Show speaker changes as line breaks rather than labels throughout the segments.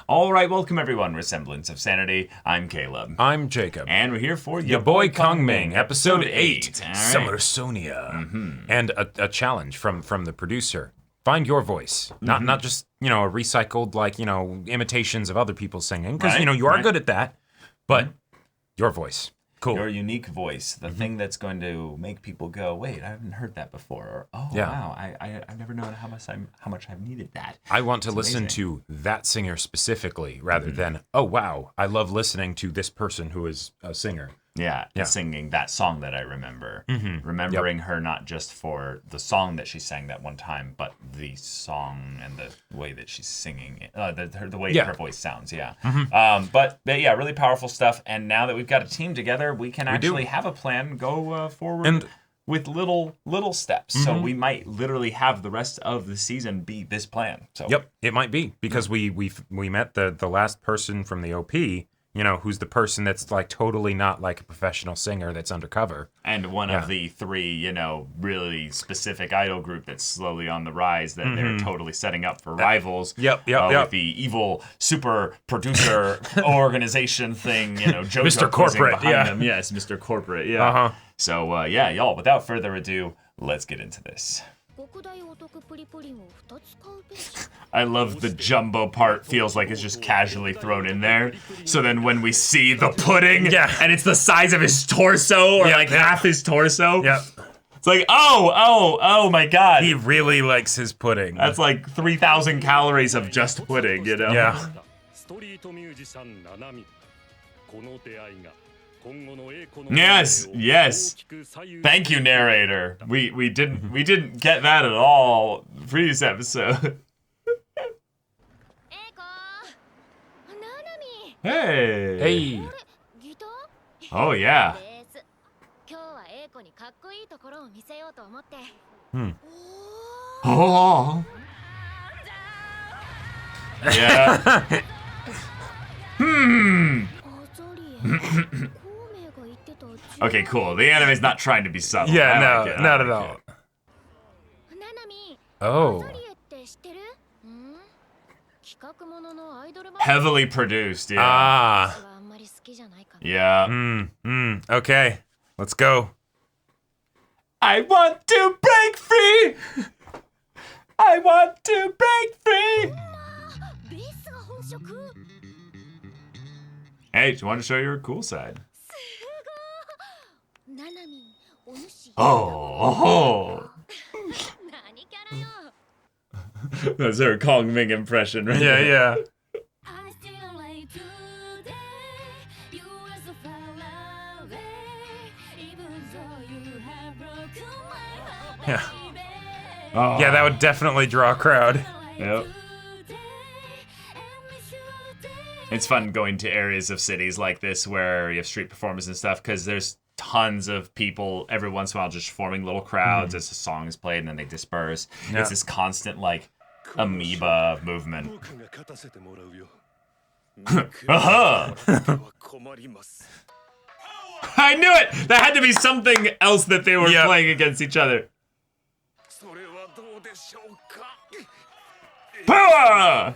All right, welcome everyone. We're Semblance of Sanity. I'm Caleb.
I'm Jacob.
And we're here for
Your boy Kongming, episode 8,
All right.
Summer Sonia. And a challenge from the producer. Find your voice. Not just, a recycled, imitations of other people singing. Because, you are good at that. But your voice. Cool.
Your unique voice. The thing that's going to make people go, wait, I haven't heard that before. Or, wow, I've never known how much I've needed that.
I want to listen to that singer specifically rather than, oh, wow, I love listening to this person who is a singer.
Yeah, singing that song that I remember. Remembering her not just for the song that she sang that one time, but the song and the way that she's singing it, the way her voice sounds, But really powerful stuff. And now that we've got a team together, we can actually have a plan, go forward with little steps. So we might literally have the rest of the season be this plan. So
Yep, it might be. Because we met the last person from the OP, who's the person that's totally not like a professional singer that's undercover.
And one of the three, really specific idol group that's slowly on the rise that they're totally setting up for rivals.
Yep.
With the evil super producer organization thing, JoJo
Mr. Corporate,
behind them. Yes, Mr. Corporate, So, y'all, without further ado, let's get into this. I love the jumbo part feels like it's just casually thrown in there. So then when we see the pudding and it's the size of his torso or half his torso. It's like, oh my God.
He really likes his pudding.
That's like 3,000 calories of just pudding,
Yeah.
Yes. Thank you, narrator. We didn't get that at all previous episode. Hey. Oh yeah. Oh. Yeah. Okay, cool. The anime's not trying to be subtle.
Yeah, not at all. Oh.
Heavily produced, yeah.
Ah.
Yeah.
Okay. Let's go.
I want to break free! I want to break free! Hey, just wanted to show your cool side. Oh. That's her Kongming impression, right?
Yeah. Yeah.
Oh.
Yeah, that would definitely draw a crowd.
Yep. It's fun going to areas of cities like this where you have street performers and stuff because there's tons of people every once in a while just forming little crowds as a song is played and then they disperse.
Yeah.
It's this constant amoeba movement. I knew it! That had to be something else that they were playing against each other. Power!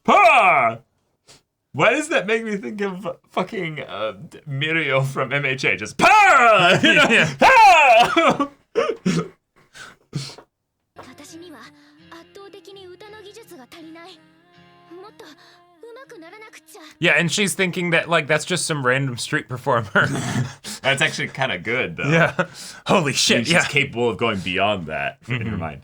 Power! Why does that make me think of fucking Mirio from MHA? Just power! Power!
Yeah, and she's thinking that that's just some random street performer.
That's actually kind of good, though.
Yeah. Holy shit,
She's capable of going beyond that in her mind.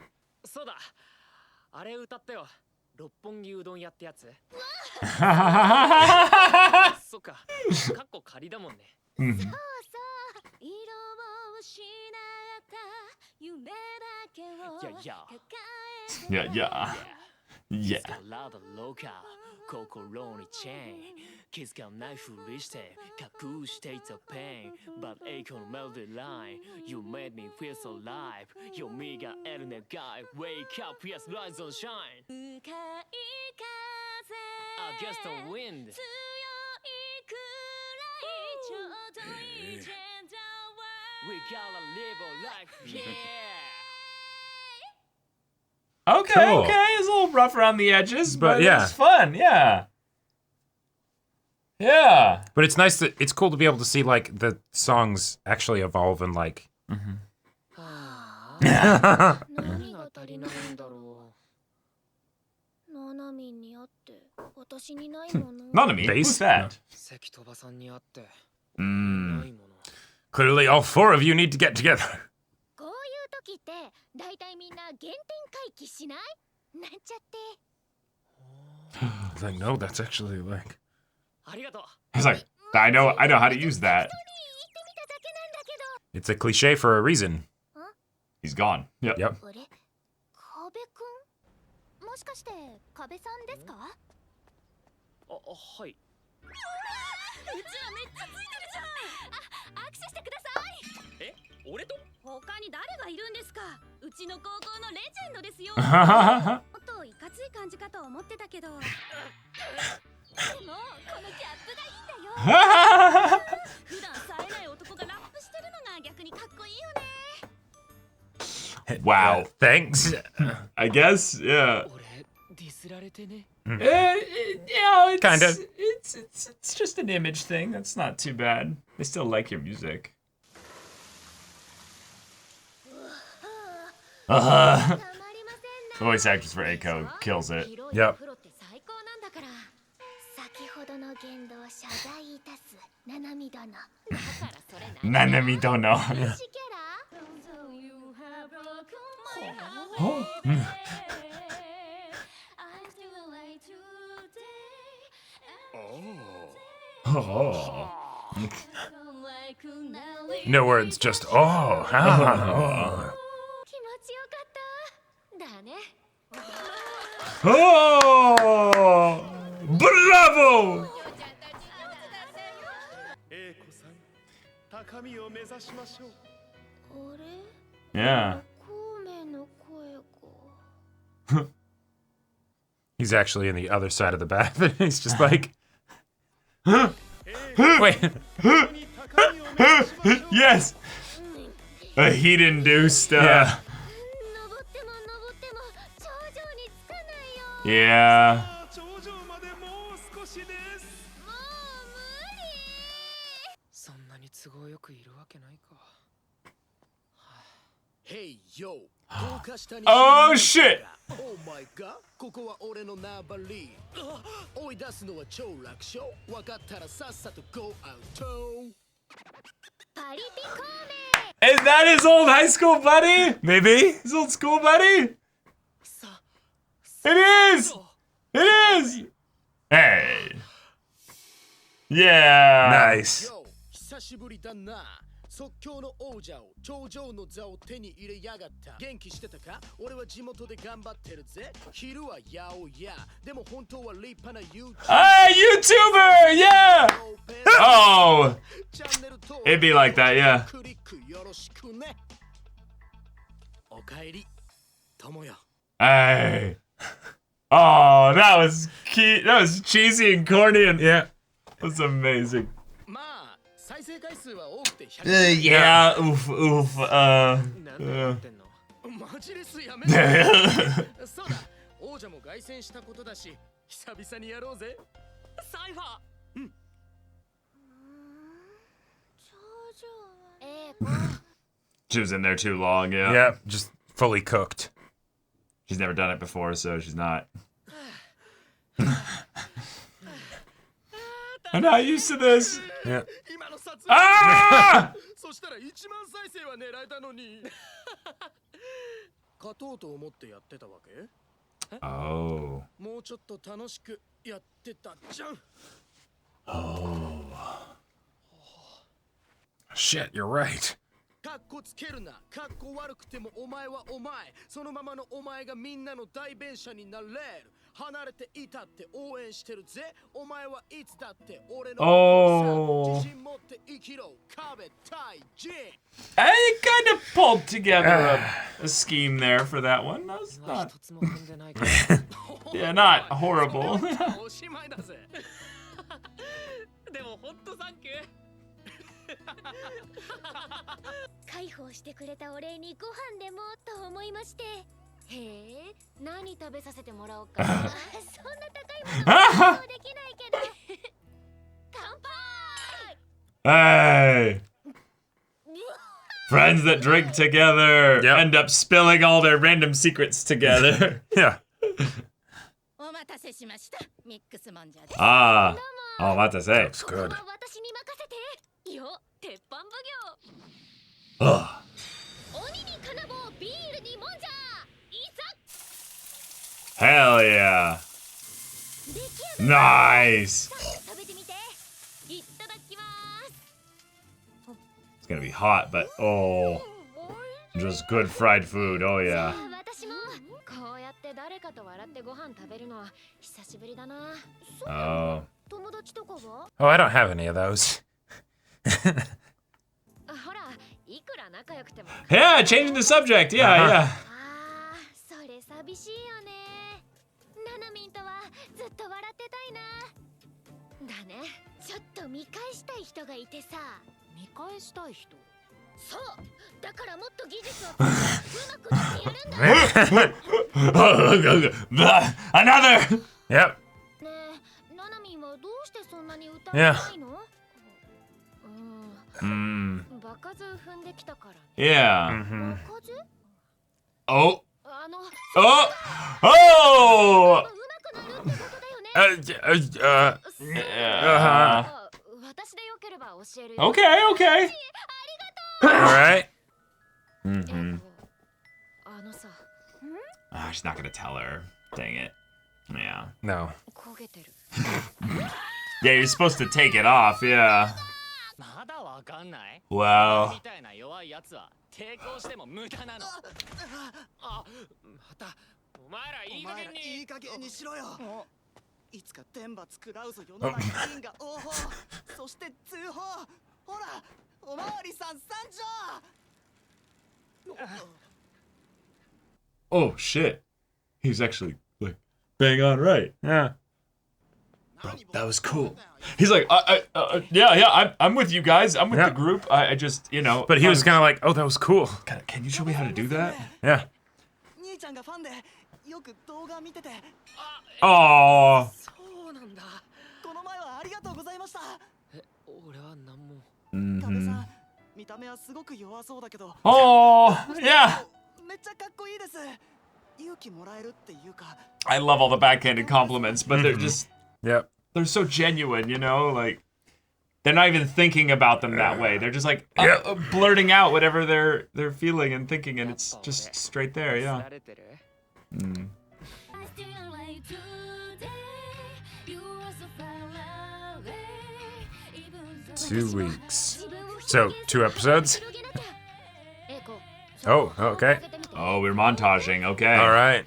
Yeah.
心にチェーン気づかないふりして隠していたペン But echo のメロディーライン You made me feel so alive 蘇る願い Wake up, yes, rise and shine 深い風 Against the wind 強いくら
Okay,
Cool.
okay, it's a little rough around the edges, but
yeah.
it's fun, yeah. Yeah.
But it's nice that it's cool to be able to see like the songs actually evolve and like.
Nanami?
Bass?
Who's that?
Clearly, all four of you need to get together. Like, no, that's actually like.
He's like, I know how to use that.
It's a cliche for a reason.
He's gone. Yep.
Yep.
もしかして壁さんですか？あ、はい。うちらめっちゃついてるじゃん。あ、握手してください。え、俺と？他に誰がいるんですか？うちの高校のレジェンドですよ。もっといかつい感じかと思ってたけど。でもこのギャップがいいんだよ。普段冴えない男がラップしてるのが逆にかっこいいよね。
Wow.
Thanks.
I guess, yeah. Yeah,
Kind of.
It's just an image thing. That's not too bad. They still like your music. The voice actress for Eiko kills it.
Yep.
Nanami don't know. Oh. Oh.
No words, just oh. Oh.
Oh! Bravo! Yeah.
He's actually in the other side of the bath, and he's just like, wait.
Yes. A heat-induced. Yeah.
Hey yo.
Oh shit.
Oh my god. ここは俺のナバリー。追い出すのは超楽勝。わかったらさっさと go out.
Is that his old high school buddy?
Maybe.
His old school buddy? It is! It is! Hey. Yeah.
Nice.
Yo, 久しぶりだな。即興の王者を頂上の座を手に入れやがった。元気してたか？俺は地元で頑張ってるぜ。昼はやおや。でも本当は立派な YouTuber.
YouTuber! Yeah! Oh! It'd be like that, yeah.
クリックよろしくね。おかえり、友よ。
Hey. Oh, that was key. That was cheesy and corny and
Yeah.
that's amazing.
まあ、再生回数は多くて100。
Yeah, oof, oof,
マジレスやめろ。そうだ、王者も凱旋したことだし、久々にやろうぜ。サイファー。
She was in there too long, yeah.
Yeah, just fully cooked.
She's never done it before, so she's not. I'm not used to this.
Yeah.
今の撮影。
Ah!
そしたら1万再生は狙えたのに。勝とうと思ってやってたわけ？
Oh.
もうちょっと楽しくやってたじゃん。
Shit, you're right.
かっこつけるな。かっこ悪くてもお前はお前。そのままのお前がみんなの代弁者になれる。離れていたって応援してるぜ。お前はいつだって俺の
Oh.
自信持って生きろ。壁対人。
I kind of pulled together a scheme there for that one. That was not, yeah, not horrible.
おしまいだぜ。でも本当サンキュー。
解放してくれたお礼にご飯でもと思いまして。へえ、何食べさせてもらおうか。そんな高いものはできないけど。乾杯。
Hey! Friends that drink together end up spilling all their random secrets together.
Yeah.
Ah. Oh, what to say?
That's good.
Ugh. Hell yeah. Nice. It's gonna be hot, but oh, just good fried food. Oh yeah. Oh.
Oh, I don't have any of those.
Yeah, changing the subject. Yeah, yeah.
それ寂しいよね。ナナミンとはずっと笑ってたいな。だね。ちょっと見返したい人がいてさ。見返したい人？そう。だからもっと技術を使ってうまくなってやるんだ。
Another.
Yep.
ねえ、ナナミンはどうしてそんなに歌えないの？場数踏んできたから。
Yeah.
場数？
Oh. Oh. Oh. Okay, okay.
All right.
Oh, she's not gonna tell her. Dang it. Yeah.
No.
Yeah, you're supposed to take it off, yeah. Wow.
いい加減にしろよ。いつか天罰食らうぞ世の中人が応報。そして通報。ほら、おまわりさん参上。
Oh shit. He's actually like bang on right.
Yeah.
Bro, that was cool. He's like, I'm with you guys. I'm with the group. I just, you know.
But he was kind of like, oh, that was cool.
Can you show me how to do that?
Yeah.
兄ちゃんがファンでよく動画見てて。
Oh.
そうなんだ。この前はありがとうございました。俺は何も。
Mm-hmm.
さん、見た目はすごく弱そうだけど。
Oh, yeah.
めっちゃかっこいいです。勇気もらえるっていうか。
I love all the backhanded compliments, but they're just,
Yep.
they're so genuine, you know? Like, they're not even thinking about them that way. They're just like blurting out whatever they're feeling and thinking, and it's just straight there, yeah. Mm.
Two weeks. So, 2 episodes? Oh, okay.
Oh, we're montaging, okay.
All right.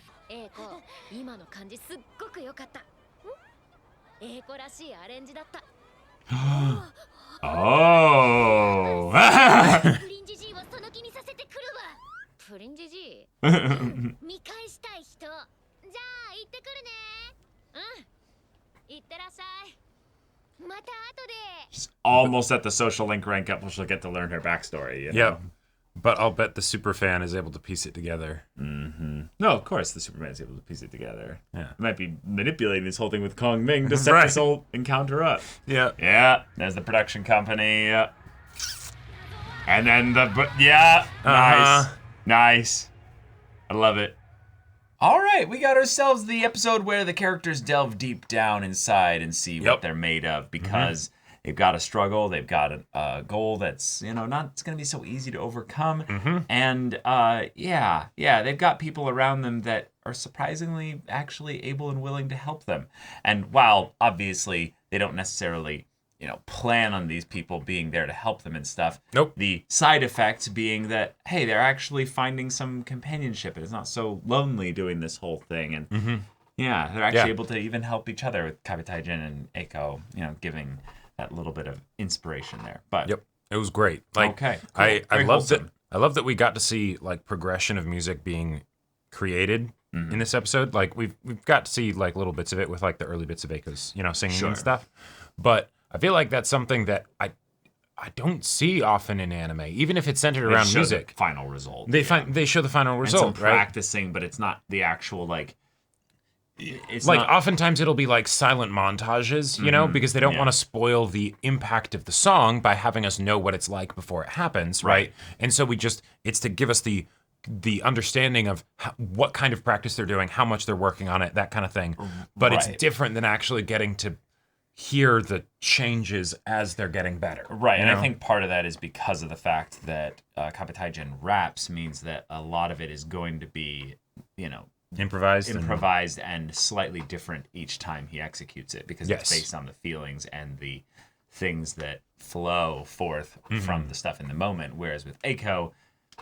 今の感じすっごく良かった。英子らしいアレンジだった。
Oh.
プリンジジーをその気にさせてくるわ。プリンジジー。見返したい人。じゃあ行ってくるね。うん。行ってらっしゃい。また後で。
She's almost at the social link rank up where she'll get to learn her backstory. You know?
Yep. But I'll bet the super fan is able to piece it together.
Mm-hmm. No, of course the Superman is able to piece it together.
Yeah.
Might be manipulating this whole thing with Kongming to set this whole encounter up.
Yeah.
Yeah, there's the production company. Yeah. And then nice. Nice. I love it. All right, we got ourselves the episode where the characters delve deep down inside and see what they're made of, because they've got a struggle, they've got a goal that's, you know, not going to be so easy to overcome. And they've got people around them that are surprisingly actually able and willing to help them. And while obviously they don't necessarily, you know, plan on these people being there to help them and stuff.
Nope.
The side effects being that, hey, they're actually finding some companionship. It's not so lonely doing this whole thing. And yeah, they're actually able to even help each other with Kabitaijin and Eiko, you know, giving that little bit of inspiration there. But
Yep. It was great. Like,
okay, cool.
I
Very
love that.
wholesome.
I love that we got to see like progression of music being created in this episode. Like we've got to see like little bits of it with like the early bits of Eiko's, you know, singing and stuff. But I feel like that's something that I I don't see often in anime, even if it's centered around music.
The final result.
They show the final result,
and some practicing, but it's not the actual like. It's
like
not...
oftentimes it'll be like silent montages, you know, because they don't want to spoil the impact of the song by having us know what it's like before it happens, right? And so it's to give us the understanding of what kind of practice they're doing, how much they're working on it, that kind of thing. But it's different than actually getting to hear the changes as they're getting better.
Right, and I think part of that is because of the fact that Kapitaijin raps means that a lot of it is going to be, you know, improvised and slightly different each time he executes it, because it's based on the feelings and the things that flow forth from the stuff in the moment. Whereas with Eiko,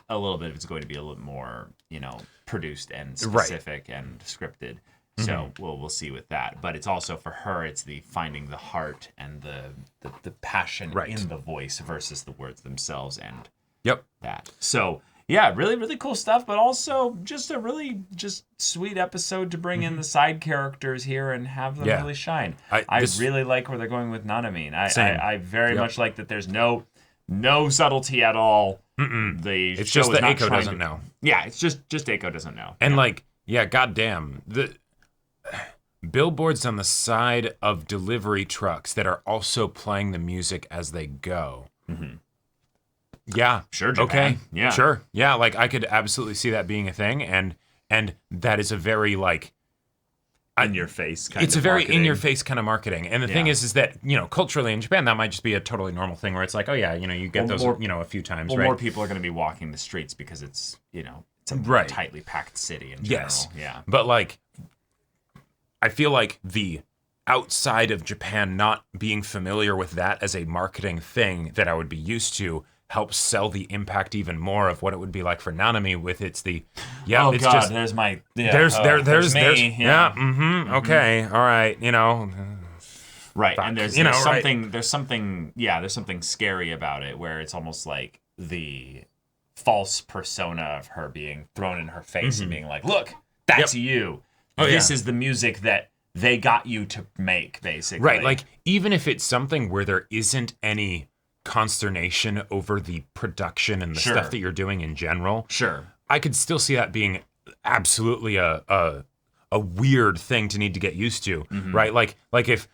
a little bit of it's going to be a little more, you know, produced and specific and scripted. So we'll see with that. But it's also for her, it's the finding the heart and the passion in the voice versus the words themselves and that. So yeah, really, really cool stuff, but also just a really just sweet episode to bring in the side characters here and have them really shine. I really like where they're going with Nanami. I very much like that there's no subtlety at all.
It's just that Eiko doesn't know.
Yeah, it's just Eiko doesn't know.
And goddamn, the billboards on the side of delivery trucks that are also playing the music as they go. Yeah.
Sure, Japan.
Okay.
Yeah.
Sure. Yeah, like I could absolutely see that being a thing, and that is a very like
in your face kind
it's
of
a very
marketing.
in your face kind of marketing. And the thing is that, you know, culturally in Japan that might just be a totally normal thing where it's like, oh yeah, you know, you get those you know, a few times, right?
More people are going to be walking the streets because it's, you know, it's a tightly packed city in general. Yeah.
But like I feel like the outside of Japan not being familiar with that as a marketing thing that I would be used to helps sell the impact even more of what it would be like for Nanami with it's the it's
God,
just
there's my
there's
me.
Okay, all right, you know,
right,
fuck,
and there's something scary about it where it's almost like the false persona of her being thrown in her face and being like, look, that's you. This is the music that they got you to make, basically.
Right, like even if it's something where there isn't any consternation over the production and the stuff that you're doing in general.
Sure.
I could still see that being absolutely a weird thing to need to get used to, right? Like if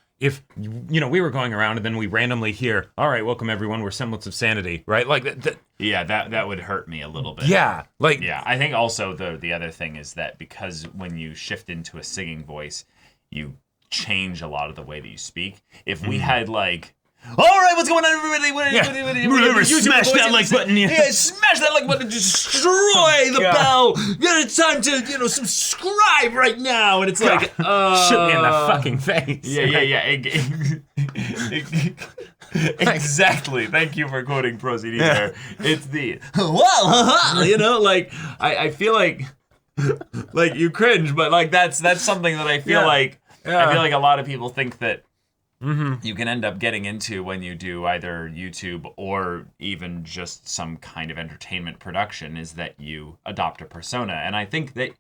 you know, we were going around and then we randomly hear, all right, welcome everyone, we're Semblance of Sanity, right? Like that
that would hurt me a little bit.
Yeah. Like
I think also the other thing is that because when you shift into a singing voice, you change a lot of the way that you speak. If we had like, all right, what's going on, everybody?
Smash that like button.
Yeah, smash that like button. Destroy the bell. Yeah, it's time to, you know, subscribe right now. And it's like,
shoot me in the fucking face.
Yeah. Exactly. Thank you for quoting Pro CD there. It's the, you know, like, I feel like you cringe, but like that's something that I feel like, I feel like a lot of people think that you can end up getting into when you do either YouTube or even just some kind of entertainment production, is that you adopt a persona. And I think that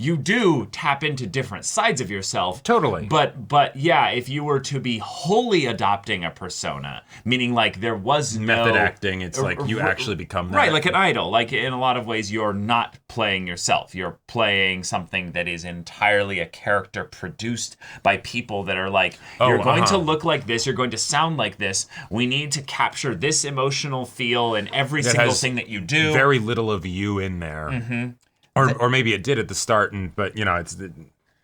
you do tap into different sides of yourself.
Totally.
But yeah, if you were to be wholly adopting a persona, meaning like there was
method acting, it's like you actually become that.
Right, like an idol. Like in a lot of ways, you're not playing yourself. You're playing something that is entirely a character produced by people that are like, you're going to look like this, you're going to sound like this. We need to capture this emotional feel in every single thing that you do.
Very little of you in there. Or maybe it did at the start, but you know, it's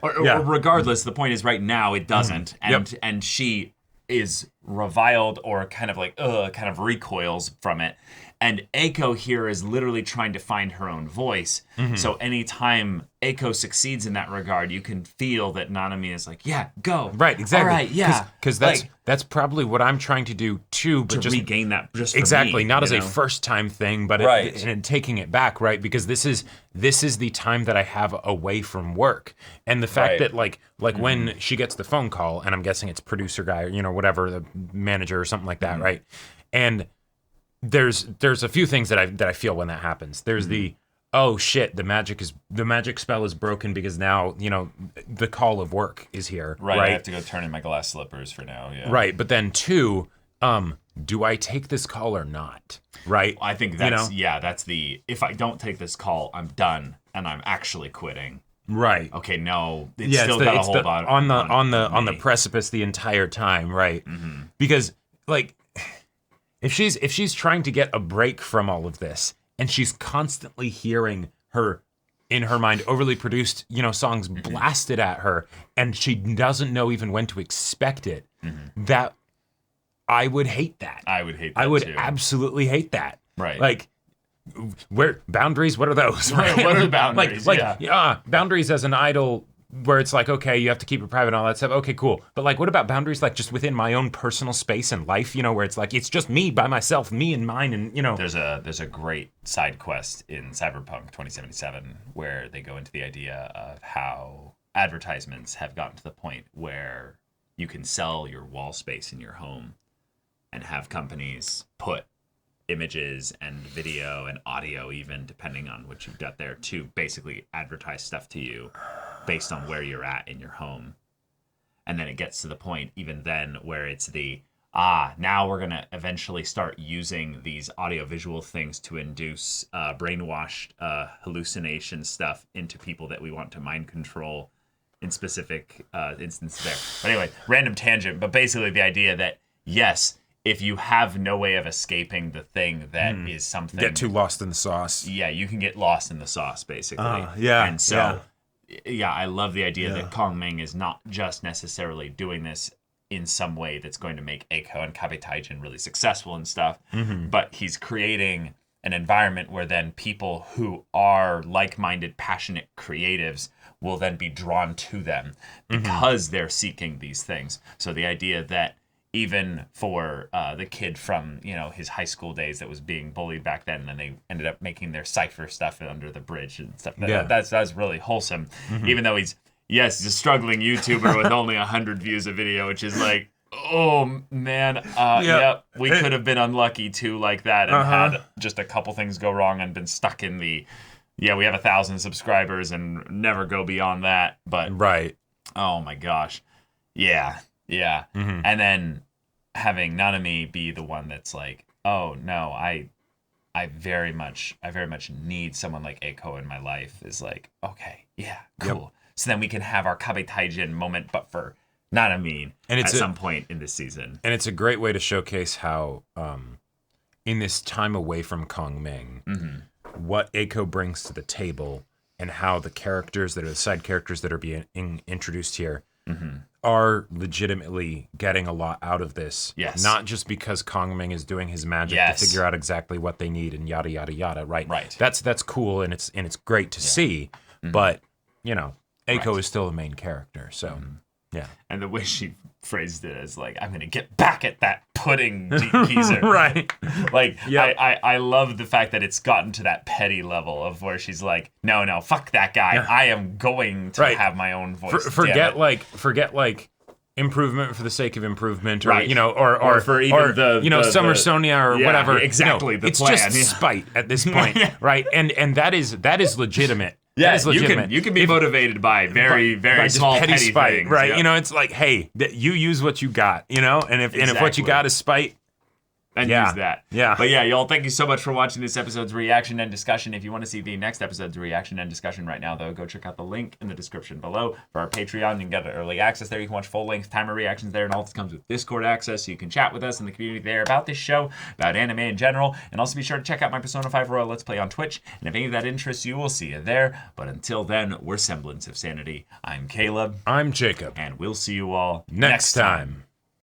or regardless. The point is, right now it doesn't, and she is reviled or kind of like kind of recoils from it. And Eiko here is literally trying to find her own voice. So anytime Eiko succeeds in that regard, you can feel that Nanami is like, yeah, go.
Right, exactly.
All right, yeah.
Because that's probably what I'm trying to do too. But
to just regain that just for
exactly,
me,
not as a first time thing, but and taking it back, right? Because this is the time that I have away from work. And the fact that like when she gets the phone call, and I'm guessing it's producer guy or, you know, whatever, the manager or something like that, right? And there's a few things that I feel when that happens. There's the, oh shit, the magic spell is broken because now, you know, the call of work is here.
Right. I have to go turn in my glass slippers for now. Yeah.
Right. But then two, do I take this call or not? Right?
I think that's that's the, if I don't take this call, I'm done and I'm actually quitting.
Right.
Okay, no, it's still got a hold
on the precipice the entire time, right? Because like if she's trying to get a break from all of this and she's constantly hearing her in her mind overly produced, songs blasted at her and she doesn't know even when to expect it, that I would hate that.
I would hate that
I would
too.
Absolutely hate that.
Right.
Like, where boundaries? What are those?
Right. What are the boundaries?
Boundaries as an idol, where it's like, okay, you have to keep it private and all that stuff. Okay, cool. But like, what about boundaries like just within my own personal space and life? Where it's like it's just me by myself, me and mine, and
There's a great side quest in Cyberpunk 2077 where they go into the idea of how advertisements have gotten to the point where you can sell your wall space in your home and have companies put images and video and audio, even depending on what you've got there, to basically advertise stuff to you based on where you're at in your home. And then it gets to the point even then where it's now we're going to eventually start using these audiovisual things to induce brainwashed hallucination stuff into people that we want to mind control in specific instances there. But anyway, random tangent, but basically the idea that, yes, if you have no way of escaping the thing that is something...
Get too lost in the sauce.
Yeah, you can get lost in the sauce, basically.
And
so, I love the idea that Kongming is not just necessarily doing this in some way that's going to make Eiko and Kabetaijin really successful and stuff, but he's creating an environment where then people who are like-minded, passionate creatives will then be drawn to them because they're seeking these things. So the idea that even for the kid from his high school days that was being bullied back then, and then they ended up making their cipher stuff under the bridge and stuff. That's really wholesome. Even though he's a struggling YouTuber with only 100 views a video, which is like, oh man, we could have been unlucky too, like that, and had just a couple things go wrong and been stuck in the we have 1,000 subscribers and never go beyond that. But
right,
oh my gosh, yeah. And then having Nanami be the one that's like, oh no, I very much need someone like Eiko in my life, is like, okay, yeah, cool. Yep. So then we can have our Kabetaijin moment, but for Nanami at some point in this season.
And it's a great way to showcase how, in this time away from Kongming, what Eiko brings to the table and how the characters that are the side characters that are being introduced here are legitimately getting a lot out of this.
Yes.
Not just because Kongming is doing his magic to figure out exactly what they need and yada yada yada. Right. That's cool and it's great to see. But Eiko is still the main character. So yeah.
And the way she phrased it as like, I'm gonna get back at that pudding geezer.
Right.
Like I love the fact that it's gotten to that petty level of where she's like, no, fuck that guy. I am going to have my own voice.
Forget improvement for the sake of improvement, or
or for even the
Summer Sonia or whatever.
Exactly.
It's plan. Just spite at this point, right? And that is legitimate.
Yeah, you can be motivated by very small petty
spite,
things,
right? It's like, hey, you use what you got, and if what you got is spite,
and use that. Yeah. But y'all, thank you so much for watching this episode's reaction and discussion. If you want to see the next episode's reaction and discussion right now, though, go check out the link in the description below for our Patreon. You can get early access there. You can watch full-length timer reactions there, and all this comes with Discord access, so you can chat with us in the community there about this show, about anime in general, and also be sure to check out my Persona 5 Royal Let's Play on Twitch, and if any of that interests you, we'll see you there. But until then, we're Semblance of Sanity. I'm Caleb.
I'm Jacob.
And we'll see you all
next time.